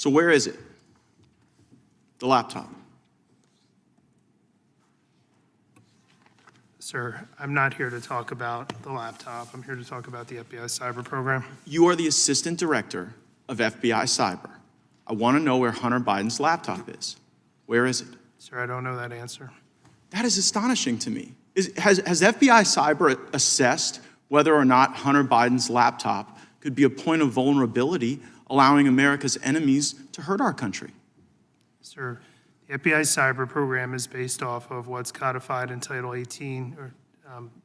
So where is it? The laptop. Sir, I'm not here to talk about the laptop. I'm here to talk about the FBI cyber program. You are the assistant director of FBI cyber. I want to know where Hunter Biden's laptop is. Where is it? Sir, I don't know that answer. That is astonishing to me. Has FBI cyber assessed whether or not Hunter Biden's laptop could be a point of vulnerability, allowing America's enemies to hurt our country? Sir, the FBI cyber program is based off of what's codified in Title 18,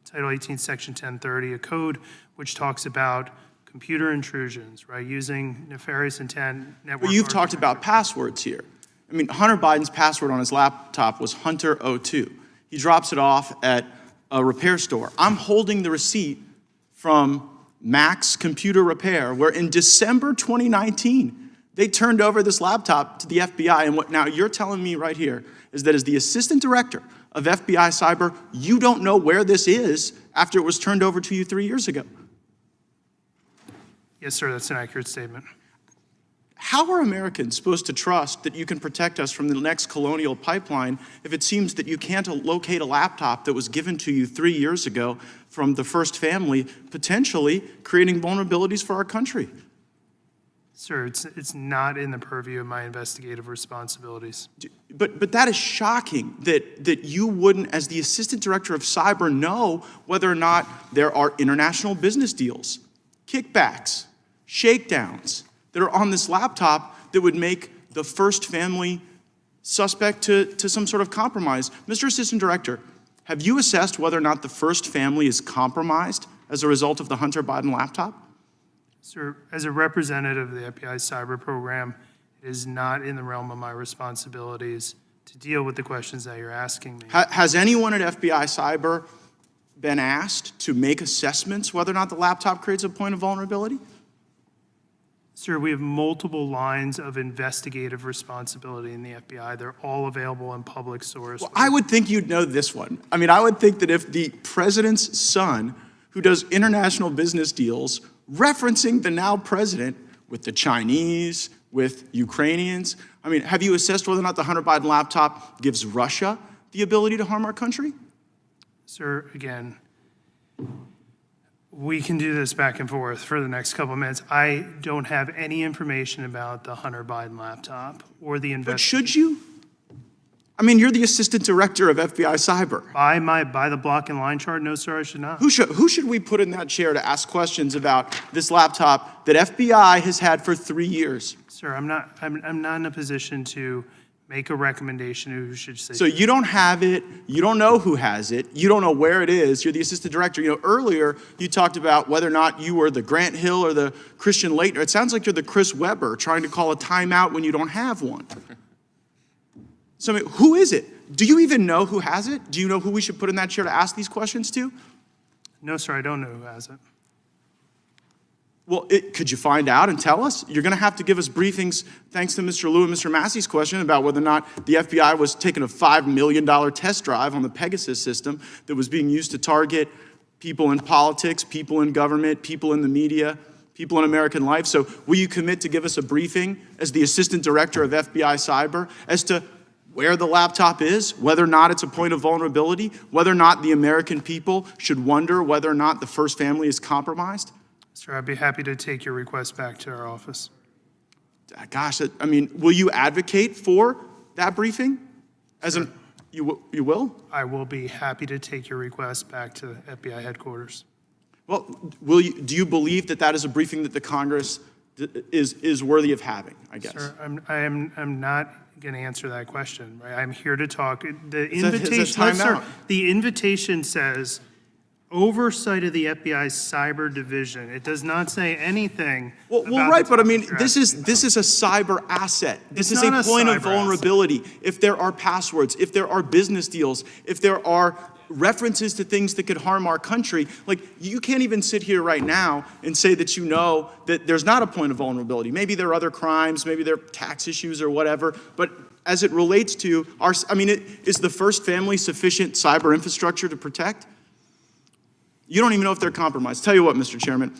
Title 18, Section 1030, a code which talks about computer intrusions, right, using nefarious intent network. But you've talked about passwords here. I mean, Hunter Biden's password on his laptop was Hunter02. He drops it off at a repair store. I'm holding the receipt from Max Computer Repair, where in December 2019, they turned over this laptop to the FBI. And what now you're telling me right here is that as the assistant director of FBI cyber, you don't know where this is after it was turned over to you 3 years ago. Yes, sir, that's an accurate statement. How are Americans supposed to trust that you can protect us from the next colonial pipeline if it seems that you can't locate a laptop that was given to you 3 years ago from the first family, potentially creating vulnerabilities for our country? Sir, it's not in the purview of my investigative responsibilities. But that is shocking that you wouldn't, as the assistant director of cyber, know whether or not there are international business deals, kickbacks, shakedowns that are on this laptop that would make the first family suspect to some sort of compromise. Mr. Assistant Director, have you assessed whether or not the first family is compromised as a result of the Hunter Biden laptop? Sir, as a representative of the FBI cyber program, it is not in the realm of my responsibilities to deal with the questions that you're asking me. Has anyone at FBI cyber been asked to make assessments whether or not the laptop creates a point of vulnerability? Sir, we have multiple lines of investigative responsibility in the FBI. They're all available in public source. Well, I would think you'd know this one. I mean, I would think that if the president's son, who does international business deals, referencing the now president with the Chinese, with Ukrainians, I mean, have you assessed whether or not the Hunter Biden laptop gives Russia the ability to harm our country? Sir, again, we can do this back and forth for the next couple of minutes. I don't have any information about the Hunter Biden laptop or the But should you? I mean, you're the assistant director of FBI cyber. By the block and line chart, no, sir, I should not. Who should we put in that chair to ask questions about this laptop that FBI has had for 3 years? Sir, I'm not in a position to make a recommendation who should say. So you don't have it, you don't know who has it, you don't know where it is, you're the assistant director. You know, earlier you talked about whether or not you were the Grant Hill or the Christian Laettner. It sounds like you're the Chris Webber trying to call a timeout when you don't have one. So I mean, who is it? Do you even know who has it? Do you know who we should put in that chair to ask these questions to? No, sir, I don't know who has it. Well, could you find out and tell us? You're going to have to give us briefings, thanks to Mr. Liu and Mr. Massey's question about whether or not the FBI was taking a $5 million test drive on the Pegasus system that was being used to target people in politics, people in government, people in the media, people in American life. So will you commit to give us a briefing as the assistant director of FBI cyber as to where the laptop is, whether or not it's a point of vulnerability, whether or not the American people should wonder whether or not the first family is compromised? Sir, I'd be happy to take your request back to our office. Gosh, I mean, will you advocate for that briefing? You will? I will be happy to take your request back to FBI headquarters. Well, do you believe that that is a briefing that the Congress is worthy of having, I guess? Sir, I'm not going to answer that question. Right? I'm here to talk. The invitation says oversight of the FBI's cyber division. It does not say anything. Well, right, but I mean, this is a cyber asset. This is a point of vulnerability. If there are passwords, if there are business deals, if there are references to things that could harm our country, like you can't even sit here right now and say that you know that there's not a point of vulnerability. Maybe there are other crimes, maybe there are tax issues or whatever, but as it relates to is the first family sufficient cyber infrastructure to protect? You don't even know if they're compromised. Tell you what, Mr. Chairman,